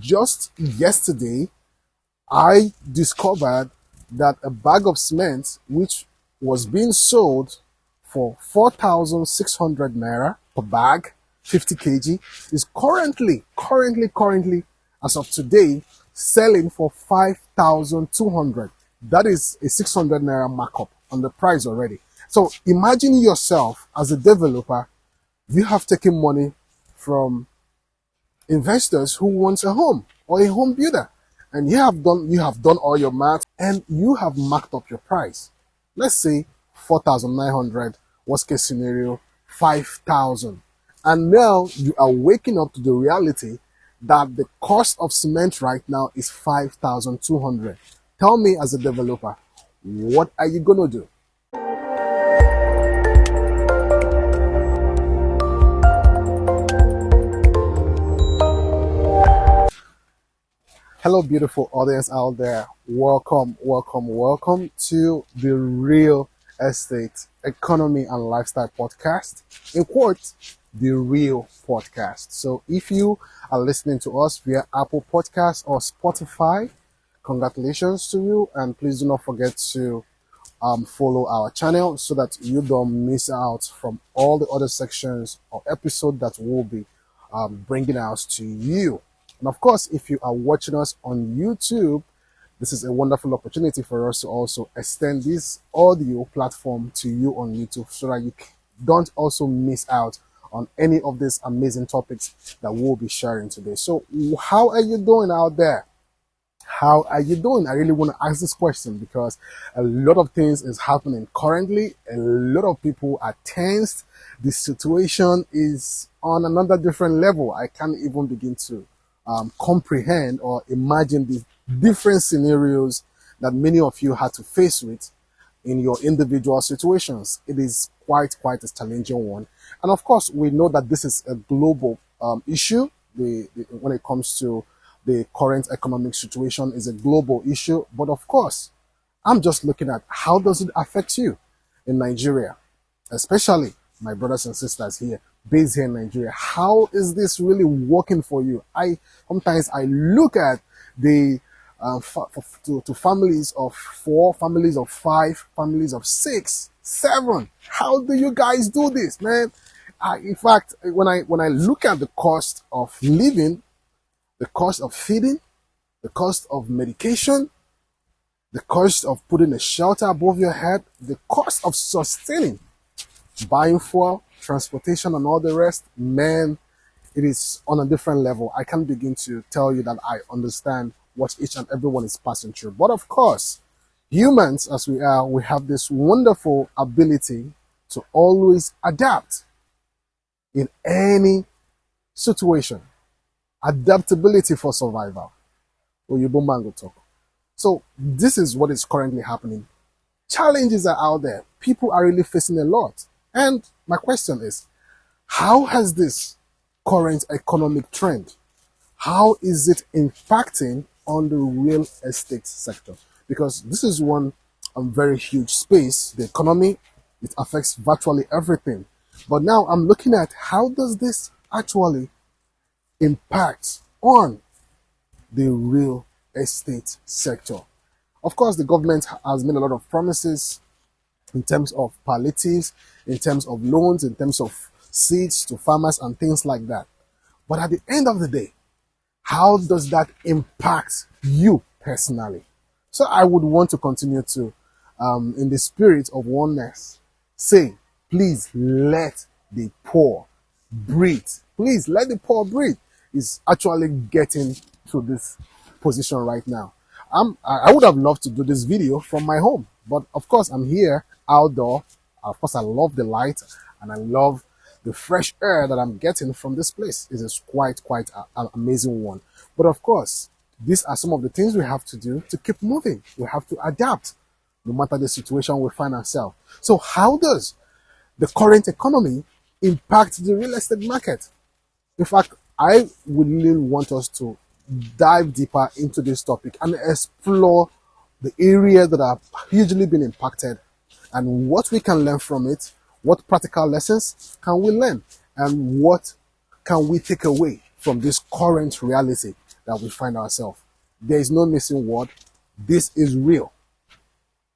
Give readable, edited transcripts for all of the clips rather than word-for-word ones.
Just yesterday, I discovered that a bag of cement, which was being sold for 4,600 naira per bag, 50 kg, is currently, as of today, selling for 5,200. That is a 600 naira markup on the price already. So imagine yourself as a developer, you have taken money from investors who wants a home or a home builder, and you have done all your math and you have marked up your price. Let's say 4,900, worst case scenario 5,000, and now you are waking up to the reality that the cost of cement right now is 5,200. Tell me, as a developer, what are you gonna do? Hello, beautiful audience out there. Welcome to the Real Estate Economy and Lifestyle Podcast. In quotes, the Real Podcast. So if you are listening to us via Apple Podcasts or Spotify, congratulations to you. And please do not forget to follow our channel so that you don't miss out from all the other sections or episode that we'll be bringing out to you. And of course, if you are watching us on YouTube, this is a wonderful opportunity for us to also extend this audio platform to you on YouTube so that you don't also miss out on any of these amazing topics that we'll be sharing today. So how are you doing out there? How are you doing? I really want to ask this question because a lot of things is happening currently. A lot of people are tensed. The situation is on another different level. I can't even begin to comprehend or imagine the different scenarios that many of you had to face with in your individual situations. It is quite a challenging one. And of course, we know that this is a global issue. When it comes to the current economic situation, is a global issue. But of course, I'm just looking at how does it affect you in Nigeria, especially my brothers and sisters here, based here in Nigeria. How is this really working for you? Sometimes I look at the to families of 4, families of 5, families of 6, 7. How do you guys do this, man? In fact, when I look at the cost of living, the cost of feeding, the cost of medication, the cost of putting a shelter above your head, the cost of sustaining, buying fuel, transportation, and all the rest, man, it is on a different level. I can't begin to tell you that I understand what each and everyone is passing through. But of course, humans as we are, we have this wonderful ability to always adapt in any situation. Adaptability for survival. Oyibo Mango talk. So this is what is currently happening. Challenges are out there. People are really facing a lot. And my question is, how has this current economic trend, how is it impacting on the real estate sector? Because this is one very huge space, the economy, it affects virtually everything. But now I'm looking at how does this actually impact on the real estate sector. Of course, the government has made a lot of promises in terms of palliatives, in terms of loans, in terms of seeds to farmers and things like that. But at the end of the day, how does that impact you personally? So I would want to continue to, in the spirit of oneness, say, please let the poor breathe. Please let the poor breathe. Is actually getting to this position right now. I would have loved to do this video from my home, but of course I'm here outdoor. Of course, I love the light and I love the fresh air that I'm getting from this place. It is quite an amazing one. But of course, these are some of the things we have to do to keep moving. We have to adapt no matter the situation we find ourselves. So how does the current economy impact the real estate market? In fact, I would really want us to dive deeper into this topic and explore the areas that have hugely been impacted and what we can learn from it, what practical lessons can we learn, and what can we take away from this current reality that we find ourselves. There is no missing word. This is real.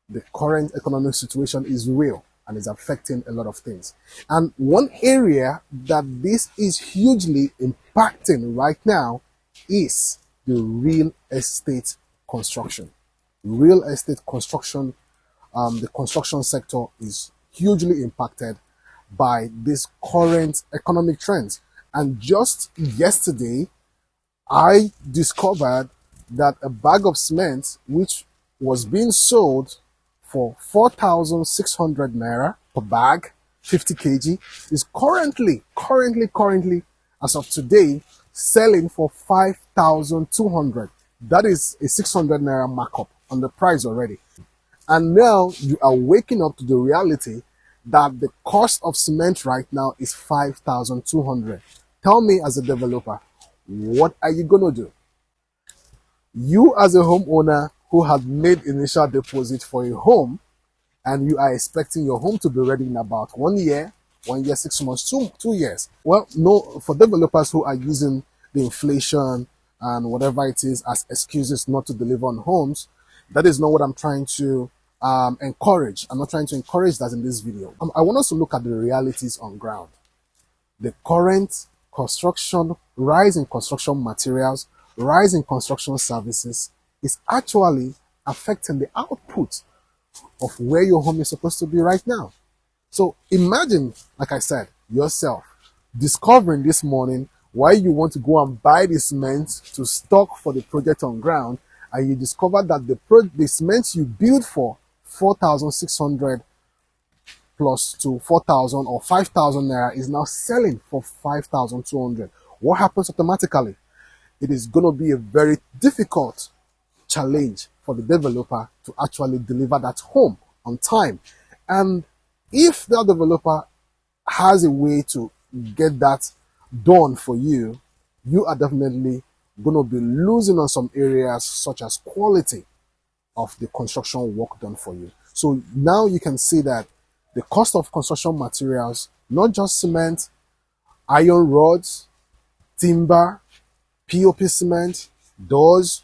The current economic situation is real and is affecting a lot of things. And one area that this is hugely impacting right now is the real estate construction. Real estate construction, the construction sector is hugely impacted by this current economic trends. And just yesterday, I discovered that a bag of cement, which was being sold for 4,600 naira per bag, 50 kg, is currently, as of today, selling for 5,200. That is a 600 naira markup on the price already. And now you are waking up to the reality that the cost of cement right now is 5,200. Tell me, as a developer, what are you going to do? You, as a homeowner who had made initial deposit for a home, and you are expecting your home to be ready in about 1 year, 6 months, 2 years. Well, no, for developers who are using the inflation and whatever it is as excuses not to deliver on homes, that is not what I'm trying to encourage. I'm not trying to encourage that in this video. I want us to look at the realities on ground. The current construction, rise in construction materials, rise in construction services is actually affecting the output of where your home is supposed to be right now. So imagine, like I said, yourself discovering this morning why you want to go and buy the cement to stock for the project on ground, and you discover that the cement you built for 4,600 plus to 4,000 or 5,000 naira is now selling for 5,200. What happens automatically? It is going to be a very difficult challenge for the developer to actually deliver that home on time. And if that developer has a way to get that done for you, you are definitely going to be losing on some areas such as quality of the construction work done for you. So now you can see that the cost of construction materials, not just cement, iron rods, timber, POP cement, doors,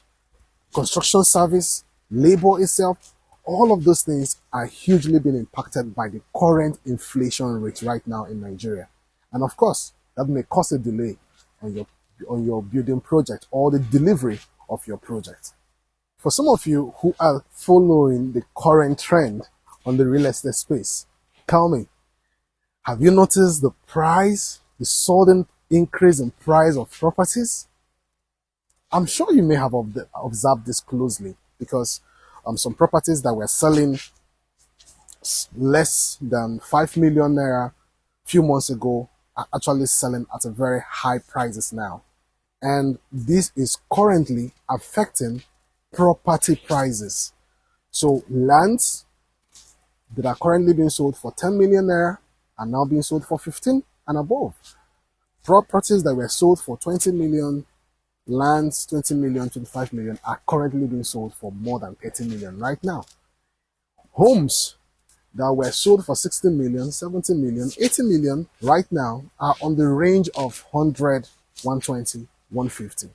construction service, labor itself, all of those things are hugely being impacted by the current inflation rate right now in Nigeria. And of course, that may cause a delay on your building project or the delivery of your project. For some of you who are following the current trend on the real estate space, tell me, have you noticed the sudden increase in price of properties? I'm sure you may have observed this closely, because some properties that were selling less than 5 million naira a few months ago are actually selling at a very high prices now. And this is currently affecting property prices. So lands that are currently being sold for 10 million naira are now being sold for 15 and above. Properties that were sold for 20 million, lands 20 million, 25 million are currently being sold for more than 30 million right now. Homes that were sold for 60 million, 70 million, 80 million right now are on the range of 100, 120, 150.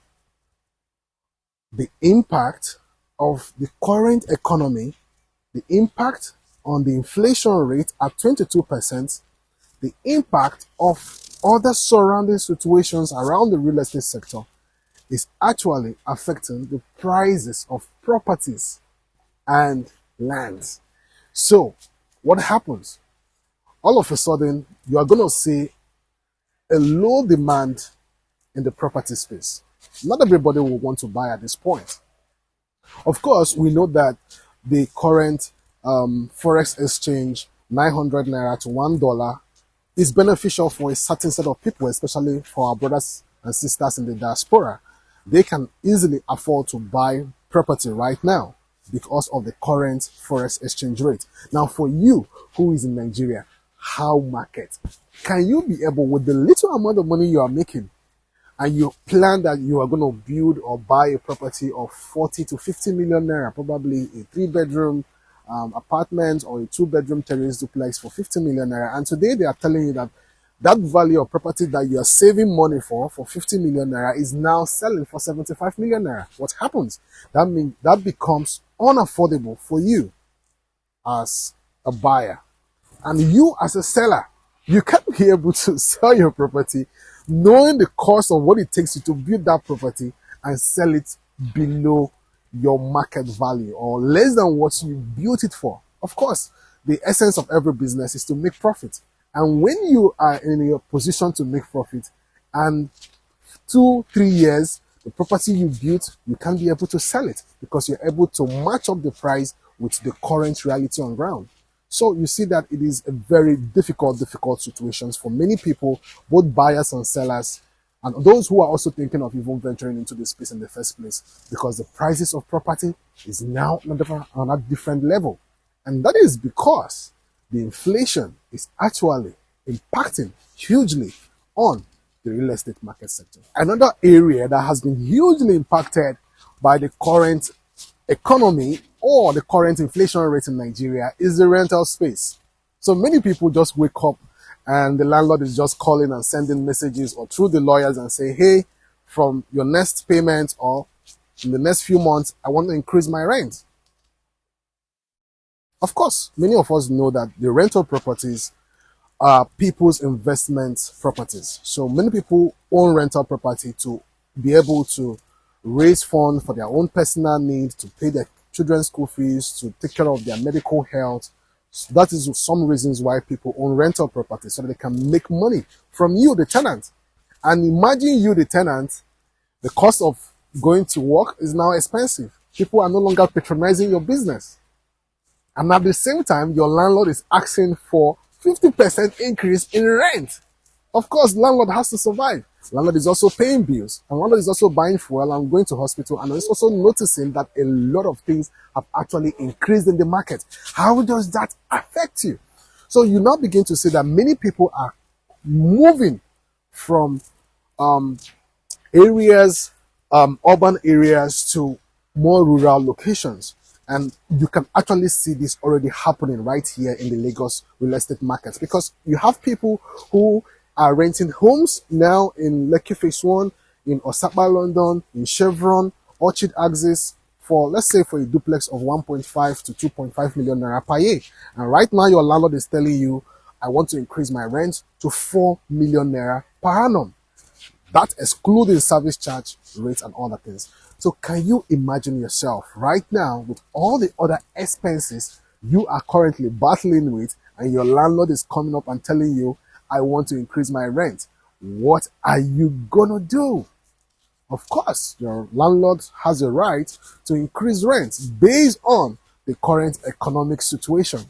The impact of the current economy, the impact on the inflation rate at 22%, the impact of other surrounding situations around the real estate sector is actually affecting the prices of properties and lands. So what happens? All of a sudden, you are going to see a low demand in the property space. Not everybody will want to buy at this point. Of course, we know that the current forex exchange, 900 naira to $1, is beneficial for a certain set of people, especially for our brothers and sisters in the diaspora. They can easily afford to buy property right now because of the current forex exchange rate. Now, for you who is in Nigeria, how market? Can you be able, with the little amount of money you are making, and you plan that you are going to build or buy a property of 40 to 50 million naira, probably a 3-bedroom apartment or a 2-bedroom terrace duplex for 50 million naira, and today they are telling you that That value of property that you are saving money for 50 million naira is now selling for 75 million naira. What happens? That means that becomes unaffordable for you as a buyer. And you as a seller, you can't be able to sell your property knowing the cost of what it takes you to build that property and sell it below your market value or less than what you built it for. Of course, the essence of every business is to make profit. And when you are in a position to make profit and 2-3 years, the property you built, you can't be able to sell it because you're able to match up the price with the current reality on ground. So you see that it is a very difficult situations for many people, both buyers and sellers, and those who are also thinking of even venturing into this space in the first place, because the prices of property is now on a different level. And that is because the inflation is actually impacting hugely on the real estate market sector. Another area that has been hugely impacted by the current economy or the current inflation rate in Nigeria is the rental space. So many people just wake up and the landlord is just calling and sending messages or through the lawyers and say, hey, from your next payment or in the next few months, I want to increase my rent. Of course, many of us know that the rental properties are people's investment properties. So many people own rental property to be able to raise funds for their own personal needs, to pay their children's school fees, to take care of their medical health. So that is some reasons why people own rental property, so that they can make money from you, the tenant. And imagine you, the tenant, the cost of going to work is now expensive. People are no longer patronizing your business. And at the same time, your landlord is asking for 50% increase in rent. Of course, landlord has to survive. Landlord is also paying bills, and landlord is also buying fuel and going to hospital, and is also noticing that a lot of things have actually increased in the market. How does that affect you? So you now begin to see that many people are moving from areas, urban areas to more rural locations. And you can actually see this already happening right here in the Lagos real estate market, because you have people who are renting homes now in Lekki Phase 1, in Osapa, London, in Chevron, Orchid Axis, for, let's say, for a duplex of 1.5 to 2.5 million naira per year. And right now your landlord is telling you, I want to increase my rent to 4 million naira per annum. That excluding service charge rates and other things. So can you imagine yourself right now with all the other expenses you are currently battling with, and your landlord is coming up and telling you, I want to increase my rent? What are you gonna do? Of course, your landlord has a right to increase rent based on the current economic situation.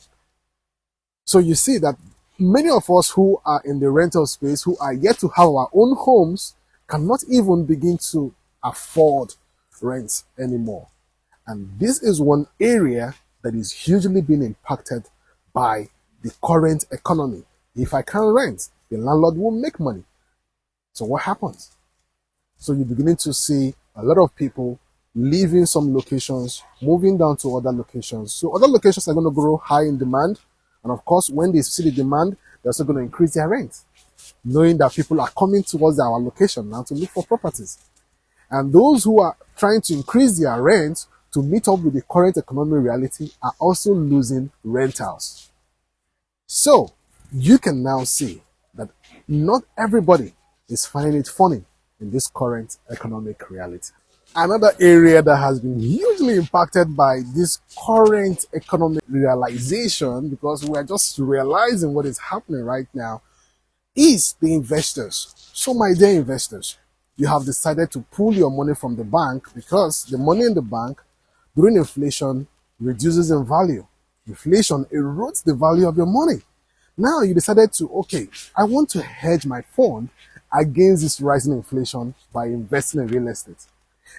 So you see that many of us who are in the rental space, who are yet to have our own homes, cannot even begin to afford rent anymore. And this is one area that is hugely being impacted by the current economy. If I can't rent, the landlord will make money. So what happens? So you're beginning to see a lot of people leaving some locations, moving down to other locations. So other locations are going to grow high in demand. And of course, when they see the demand, they're also going to increase their rent, knowing that people are coming towards our location now to look for properties. And those who are trying to increase their rent to meet up with the current economic reality are also losing rentals. So you can now see that not everybody is finding it funny in this current economic reality. Another area that has been hugely impacted by this current economic realization, because we are just realizing what is happening right now, is the investors. So my dear investors, you have decided to pull your money from the bank because the money in the bank during inflation reduces in value. Inflation erodes the value of your money. Now you decided to, okay, I want to hedge my fund against this rising inflation by investing in real estate.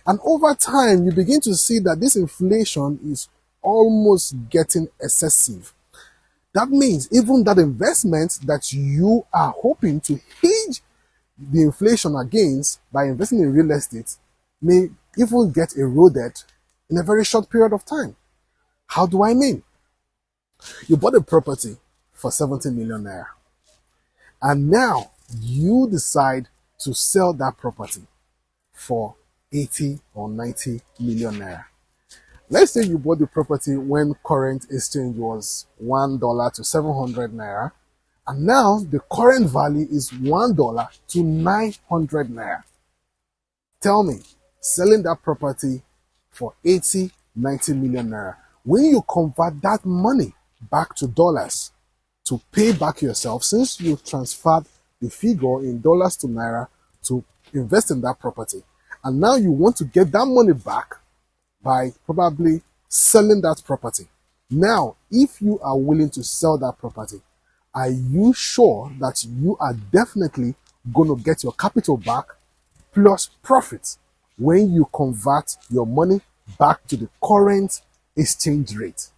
And over time, you begin to see that this inflation is almost getting excessive. That means even that investment that you are hoping to hedge the inflation against by investing in real estate may even get eroded in a very short period of time. How do I mean? You bought a property for 70 million naira. And now you decide to sell that property for 80 or 90 million naira. Let's say you bought the property when current exchange was $1 to 700 naira, and now the current value is $1 to 900 naira. Tell me, selling that property for 80, 90 million naira, when you convert that money back to dollars to pay back yourself, since you transferred the figure in dollars to naira to invest in that property, and now you want to get that money back by probably selling that property. Now, if you are willing to sell that property, are you sure that you are definitely going to get your capital back plus profits when you convert your money back to the current exchange rate?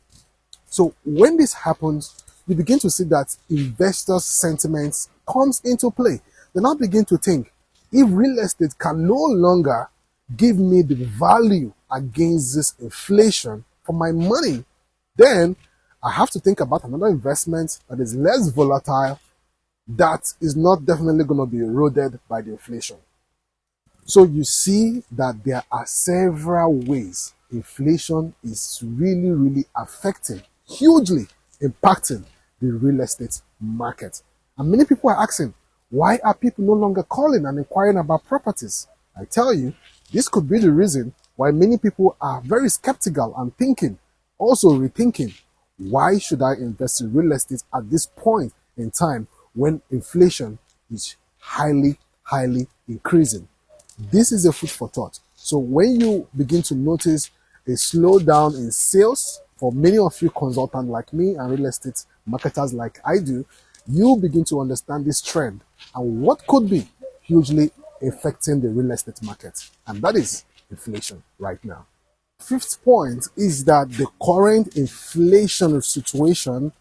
So when this happens, you begin to see that investors' sentiments comes into play. They now begin to think, if real estate can no longer give me the value against this inflation for my money, then I have to think about another investment that is less volatile, that is not definitely going to be eroded by the inflation. So you see that there are several ways inflation is really, really affecting, hugely impacting the real estate market. And many people are asking, why are people no longer calling and inquiring about properties? I tell you, this could be the reason why many people are very skeptical and thinking, also rethinking, why should I invest in real estate at this point in time when inflation is highly, highly increasing? This is a food for thought. So when you begin to notice a slowdown in sales for many of you consultants like me and real estate marketers like I do, you begin to understand this trend and what could be hugely affecting the real estate market. And that is inflation right now. Fifth point is that the current inflation situation,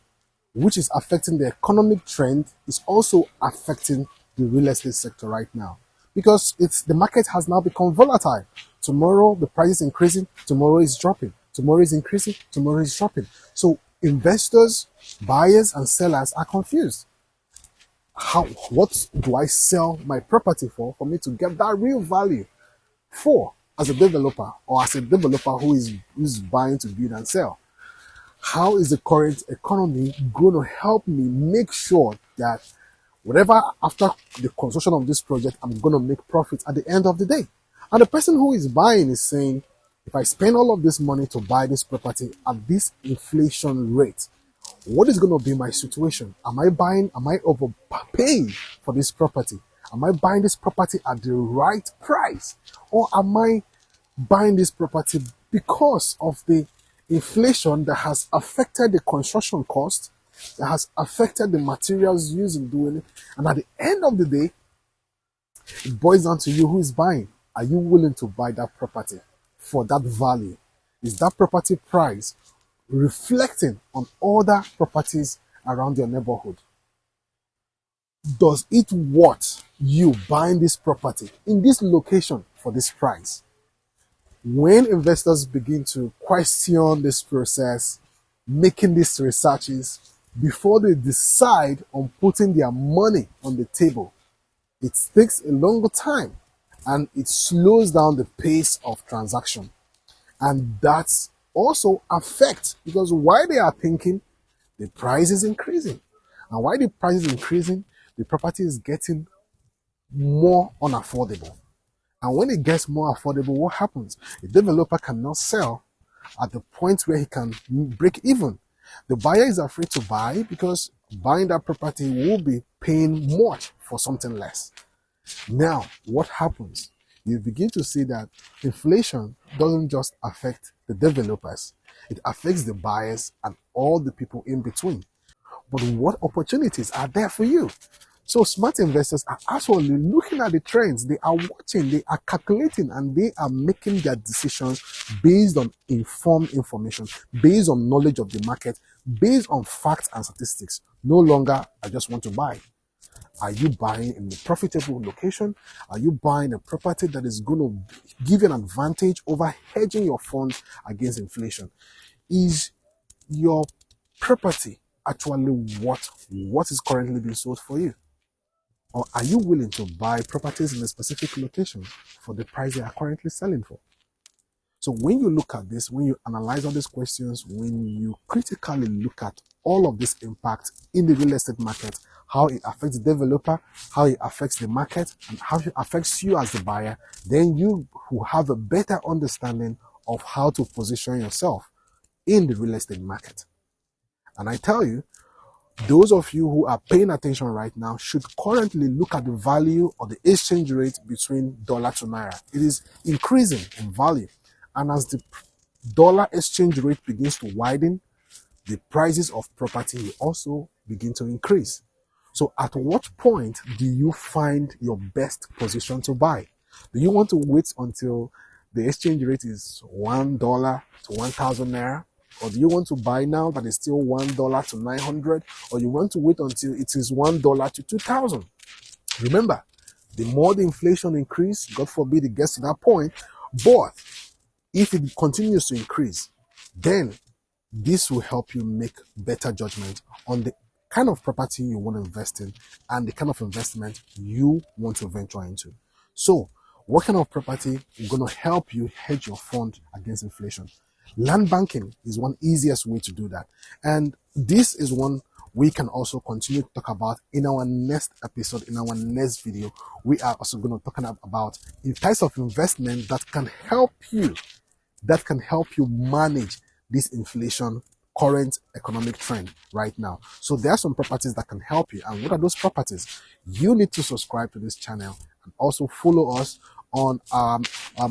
which is affecting the economic trend, is also affecting the real estate sector right now. Because the market has now become volatile. Tomorrow the price is increasing, tomorrow is dropping. Tomorrow is increasing, tomorrow is dropping. So investors, buyers, and sellers are confused. What do I sell my property for me to get that real value for as a developer, or as a developer who is buying to build and sell? How is the current economy going to help me make sure that whatever after the construction of this project, I'm going to make profit at the end of the day? And the person who is buying is saying, if I spend all of this money to buy this property at this inflation rate, what is going to be my situation? Am I overpaying for this property? Am I buying this property at the right price? Or am I buying this property because of the inflation that has affected the construction cost, that has affected the materials used in doing it? And at the end of the day, it boils down to you who is buying. Are you willing to buy that property for that value? Is that property price reflecting on other properties around your neighborhood? Does it worth you buying this property in this location for this price? When investors begin to question this process, making these researches before they decide on putting their money on the table, it takes a longer time and it slows down the pace of transaction. And that's also affects, because while they are thinking, the price is increasing. And while the price is increasing, the property is getting more unaffordable. And when it gets more affordable, what happens? The developer cannot sell at the point where he can break even. The buyer is afraid to buy because buying that property will be paying much for something less. Now, what happens? You begin to see that inflation doesn't just affect the developers, it affects the buyers and all the people in between. But what opportunities are there for you? So smart investors are actually looking at the trends. They are watching, they are calculating, and they are making their decisions based on informed information, based on knowledge of the market, based on facts and statistics. No longer, I just want to buy. Are you buying in a profitable location? Are you buying a property that is going to give you an advantage over hedging your funds against inflation? Is your property actually what is currently being sold for you? Or are you willing to buy properties in a specific location for the price they are currently selling for? So when you look at this, when you analyze all these questions, when you critically look at all of this impact in the real estate market, how it affects the developer, how it affects the market, and how it affects you as the buyer, then you will have a better understanding of how to position yourself in the real estate market. And I tell you, those of you who are paying attention right now should currently look at the value or the exchange rate between dollar to naira. It is increasing in value. And as the dollar exchange rate begins to widen, the prices of property will also begin to increase. So at what point do you find your best position to buy? Do you want to wait until the exchange rate is $1 to 1,000 naira? Or do you want to buy now that is still $1 to 900? Or you want to wait until it is $1 to 2,000? Remember, the more the inflation increase, God forbid it gets to that point, but if it continues to increase, then this will help you make better judgment on the kind of property you want to invest in and the kind of investment you want to venture into. So, what kind of property is going to help you hedge your fund against inflation? Land banking is one easiest way to do that. And this is one we can also continue to talk about in our next episode, in our next video. We are also going to talk about the types of investment that can help you manage this inflation current economic trend right now. So there are some properties that can help you. And what are those properties? You need to subscribe to this channel and also follow us on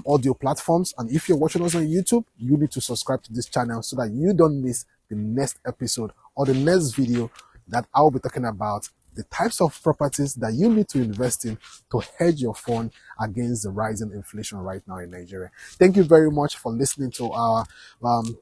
audio platforms. And if you're watching us on YouTube, you need to subscribe to this channel so that you don't miss the next episode or the next video that I'll be talking about the types of properties that you need to invest in to hedge your fund against the rising inflation right now in Nigeria. Thank you very much for listening to our,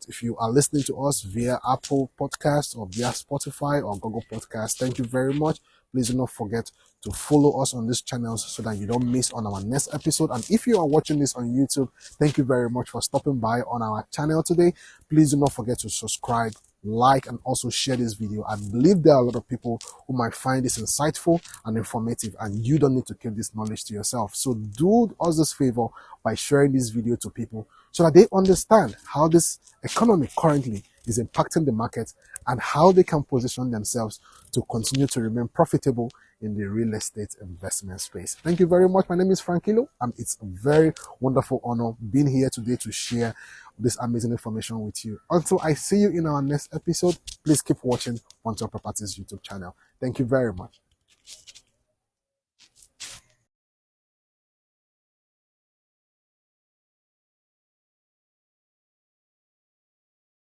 if you are listening to us via Apple Podcasts or via Spotify or Google Podcasts, thank you very much. Please do not forget to follow us on these channels so that you don't miss on our next episode. And if you are watching this on YouTube, thank you very much for stopping by on our channel today. Please do not forget to subscribe, like, and also share this video. I believe there are a lot of people who might find this insightful and informative, and you don't need to keep this knowledge to yourself. So do us this favor by sharing this video to people so that they understand how this economy currently is impacting the market and how they can position themselves to continue to remain profitable in the real estate investment space. Thank you very much. My name is Frankilo, and it's a very wonderful honor being here today to share this amazing information with you. Until I see you in our next episode, please keep watching One Top Properties YouTube channel. Thank you very much.